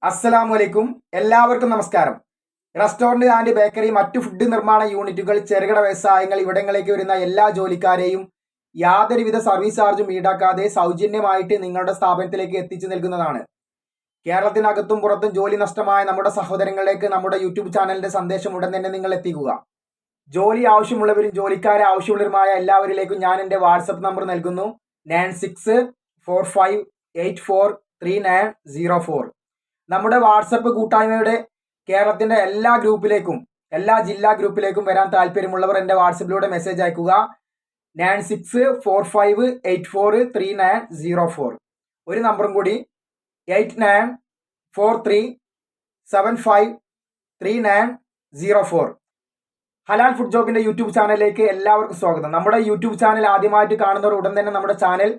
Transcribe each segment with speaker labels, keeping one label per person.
Speaker 1: അസ്സലാമലൈക്കും. എല്ലാവർക്കും നമസ്കാരം. റെസ്റ്റോറന്റ് ആൻഡ് ബേക്കറി, മറ്റു ഫുഡ് നിർമ്മാണ യൂണിറ്റുകൾ, ചെറുകിട വ്യവസായങ്ങൾ ഇവിടങ്ങളിലേക്ക് വരുന്ന എല്ലാ ജോലിക്കാരെയും യാതൊരുവിധ സർവീസ് ചാർജും ഈടാക്കാതെ സൗജന്യമായിട്ട് നിങ്ങളുടെ സ്ഥാപനത്തിലേക്ക് എത്തിച്ചു നൽകുന്നതാണ്. കേരളത്തിനകത്തും പുറത്തും ജോലി നഷ്ടമായ നമ്മുടെ സഹോദരങ്ങളിലേക്ക് നമ്മുടെ യൂട്യൂബ് ചാനലിന്റെ സന്ദേശം ഉടൻ തന്നെ നിങ്ങൾ എത്തിക്കുക. ജോലി ആവശ്യമുള്ളവരും ജോലിക്കാരെ ആവശ്യമുള്ളവരുമായ എല്ലാവരിലേക്കും ഞാൻ എൻ്റെ വാട്സപ്പ് നമ്പർ നൽകുന്നു. 9645843904. നമ്മുടെ വാട്സപ്പ് കൂട്ടായ്മയുടെ കേരളത്തിന്റെ എല്ലാ ഗ്രൂപ്പിലേക്കും, എല്ലാ ജില്ലാ ഗ്രൂപ്പിലേക്കും വരാൻ താല്പര്യമുള്ളവർ എൻ്റെ വാട്സപ്പിലൂടെ മെസ്സേജ് അയക്കുക. 9645843904. ഒരു നമ്പറും കൂടി 8943753904. ഹലാൽ ഫുഡ് ജോബിന്റെ യൂട്യൂബ് ചാനലിലേക്ക് എല്ലാവർക്കും സ്വാഗതം. നമ്മുടെ യൂട്യൂബ് ചാനൽ ആദ്യമായിട്ട് കാണുന്നവർ ഉടൻ തന്നെ നമ്മുടെ ചാനൽ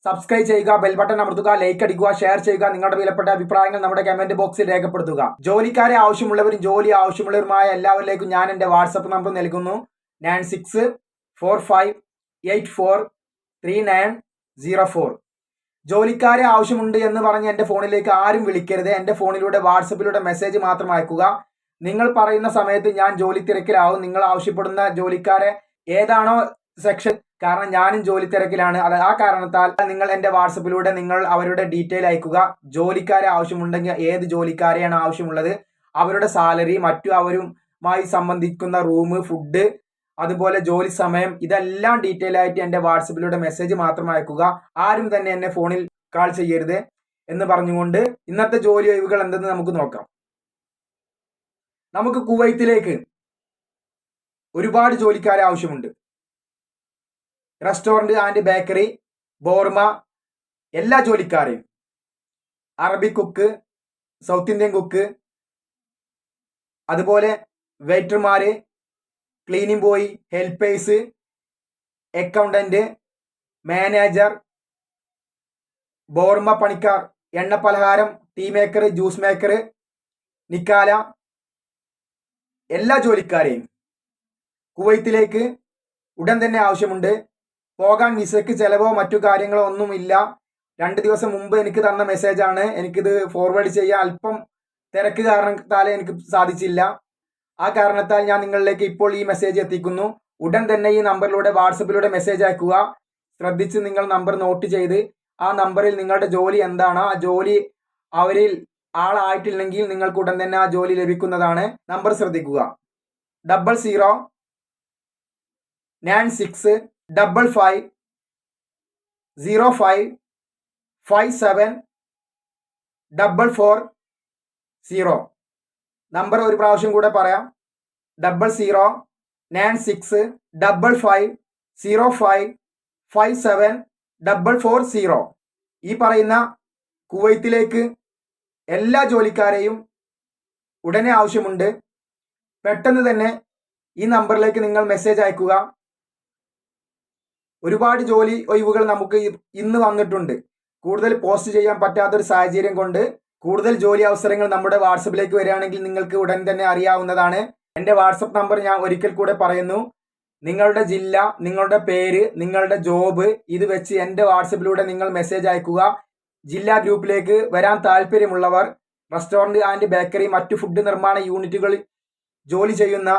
Speaker 1: സബ്സ്ക്രൈബ് ചെയ്യുക, ബെൽ ബട്ടൺ അമർത്തുക, ലൈക്ക് അടിക്കുക, ഷെയർ ചെയ്യുക. നിങ്ങളുടെ വിലപ്പെട്ട അഭിപ്രായങ്ങൾ നമ്മുടെ കമന്റ് ബോക്സിൽ രേഖപ്പെടുത്തുക. ജോലിക്കാരെ ആവശ്യമുള്ളവരും ജോലി ആവശ്യമുള്ളവരുമായ എല്ലാവരിലേക്കും ഞാൻ എൻ്റെ വാട്സപ്പ് നമ്പർ നൽകുന്നു. 9645843904. ജോലിക്കാരെ ആവശ്യമുണ്ട് എന്ന് പറഞ്ഞ് എൻ്റെ ഫോണിലേക്ക് ആരും വിളിക്കരുത്. എൻ്റെ ഫോണിലൂടെ വാട്സപ്പിലൂടെ മെസ്സേജ് മാത്രം അയക്കുക. നിങ്ങൾ പറയുന്ന സമയത്ത് ഞാൻ ജോലി തിരക്കിലാവും. നിങ്ങൾ ആവശ്യപ്പെടുന്ന ജോലിക്കാരെ ഏതാണോ സെക്ഷൻ, കാരണം ഞാനും ജോലി തിരക്കിലാണ്, ആ കാരണത്താൽ നിങ്ങൾ എൻ്റെ വാട്സപ്പിലൂടെ നിങ്ങൾ അവരുടെ ഡീറ്റെയിൽ അയക്കുക. ജോലിക്കാരെ ആവശ്യമുണ്ടെങ്കിൽ ഏത് ജോലിക്കാരെയാണ് ആവശ്യമുള്ളത്, അവരുടെ സാലറി, മറ്റു അവരുമായി സംബന്ധിക്കുന്ന റൂം, ഫുഡ്, അതുപോലെ ജോലി സമയം, ഇതെല്ലാം ഡീറ്റെയിൽ ആയിട്ട് എൻ്റെ വാട്സപ്പിലൂടെ മെസ്സേജ് മാത്രം അയക്കുക. ആരും തന്നെ എന്നെ ഫോണിൽ കാൾ ചെയ്യരുത് എന്ന് പറഞ്ഞുകൊണ്ട് ഇന്നത്തെ ജോലി ഒഴിവുകൾ എന്തെന്ന് നമുക്ക് നോക്കാം. നമുക്ക് കുവൈത്തിലേക്ക് ഒരുപാട് ജോലിക്കാരെ ആവശ്യമുണ്ട്. റെസ്റ്റോറന്റ് ആൻഡ് ബേക്കറി, ബോർമ, എല്ലാ ജോലിക്കാരെയും, Arabic cook, south Indian cook, അതുപോലെ വെയിറ്റർമാര്, cleaning boy, helpers, accountant, manager, ബോർമ പണിക്കാർ, എണ്ണ പലഹാരം, ടീ മേക്കർ, ജ്യൂസ് മേക്കർ, നിക്കാല, എല്ലാ ജോലിക്കാരെയും കുവൈത്തിലേക്ക് ഉടൻ തന്നെ ആവശ്യമുണ്ട്. പോകാൻ വിസയ്ക്ക് ചിലവോ മറ്റു കാര്യങ്ങളോ ഒന്നുമില്ല. 2 ദിവസം മുമ്പ് എനിക്ക് തന്ന മെസ്സേജാണ്. എനിക്കിത് ഫോർവേഡ് ചെയ്യാൻ അല്പം തിരക്ക് കാരണത്താൽ എനിക്ക് സാധിച്ചില്ല. ആ കാരണത്താൽ ഞാൻ നിങ്ങളിലേക്ക് ഇപ്പോൾ ഈ മെസ്സേജ് എത്തിക്കുന്നു. ഉടൻ തന്നെ ഈ നമ്പറിലൂടെ വാട്സപ്പിലൂടെ മെസ്സേജ് അയക്കുക. ശ്രദ്ധിച്ച് നിങ്ങൾ നമ്പർ നോട്ട് ചെയ്ത് ആ നമ്പറിൽ നിങ്ങളുടെ ജോലി എന്താണോ ആ ജോലി അവരിൽ ആളായിട്ടില്ലെങ്കിൽ നിങ്ങൾക്ക് ഉടൻ തന്നെ ആ ജോലി ലഭിക്കുന്നതാണ്. നമ്പർ ശ്രദ്ധിക്കുക. 00965505574440. നമ്പർ ഒരു പ്രാവശ്യം കൂടെ പറയാം. 00965505574440. ഈ പറയുന്ന കുവൈത്തിലേക്ക് എല്ലാ ജോലിക്കാരെയും ഉടനെ ആവശ്യമുണ്ട്. പെട്ടെന്ന് തന്നെ ഈ നമ്പറിലേക്ക് നിങ്ങൾ മെസ്സേജ് അയക്കുക. ഒരുപാട് ജോലി ഒഴിവുകൾ നമുക്ക് ഇന്ന് വന്നിട്ടുണ്ട്. കൂടുതൽ പോസ്റ്റ് ചെയ്യാൻ പറ്റാത്തൊരു സാഹചര്യം കൊണ്ട് കൂടുതൽ ജോലി അവസരങ്ങൾ നമ്മുടെ വാട്സപ്പിലേക്ക് വരികയാണെങ്കിൽ നിങ്ങൾക്ക് ഉടൻ തന്നെ അറിയാവുന്നതാണ്. എൻ്റെ വാട്സപ്പ് നമ്പർ ഞാൻ ഒരിക്കൽ കൂടെ പറയുന്നു. നിങ്ങളുടെ ജില്ല, നിങ്ങളുടെ പേര്, നിങ്ങളുടെ ജോബ്, ഇത് വെച്ച് എൻ്റെ വാട്സപ്പിലൂടെ നിങ്ങൾ മെസ്സേജ് അയക്കുക. ജില്ലാ ഗ്രൂപ്പിലേക്ക് വരാൻ താല്പര്യമുള്ളവർ, റെസ്റ്റോറന്റ് ആൻഡ് ബേക്കറി, മറ്റു ഫുഡ് നിർമ്മാണ യൂണിറ്റുകളിൽ ജോലി ചെയ്യുന്ന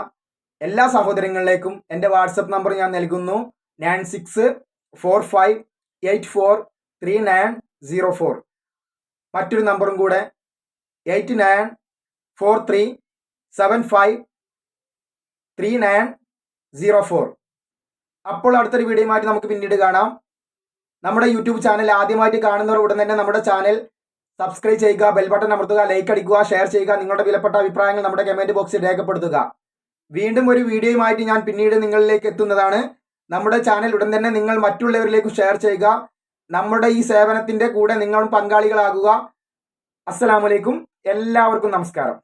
Speaker 1: എല്ലാ സഹോദരങ്ങളിലേക്കും എൻ്റെ വാട്സപ്പ് നമ്പർ ഞാൻ നൽകുന്നു. 9645843904. മറ്റൊരു നമ്പറും കൂടെ 8943753904. അപ്പോൾ അടുത്തൊരു വീഡിയോയുമായിട്ട് നമുക്ക് പിന്നീട് കാണാം. നമ്മുടെ യൂട്യൂബ് ചാനൽ ആദ്യമായിട്ട് കാണുന്നവർ ഉടൻ തന്നെ നമ്മുടെ ചാനൽ സബ്സ്ക്രൈബ് ചെയ്യുക, ബെൽ ബട്ടൺ അമർത്തുക, ലൈക്ക് അടിക്കുക, ഷെയർ ചെയ്യുക. നിങ്ങളുടെ വിലപ്പെട്ട അഭിപ്രായങ്ങൾ നമ്മുടെ കമന്റ് ബോക്സിൽ രേഖപ്പെടുത്തുക. വീണ്ടും ഒരു വീഡിയോയുമായിട്ട് ഞാൻ പിന്നീട് നിങ്ങളിലേക്ക് എത്തുന്നതാണ്. നമ്മുടെ ചാനൽ ഉടൻ തന്നെ നിങ്ങൾ മറ്റുള്ളവരിലേക്ക് ഷെയർ ചെയ്യുക. നമ്മുടെ ഈ സേവനത്തിന്റെ കൂടെ നിങ്ങളും പങ്കാളികളാകുക. അസ്സലാമലൈക്കും. എല്ലാവർക്കും നമസ്കാരം.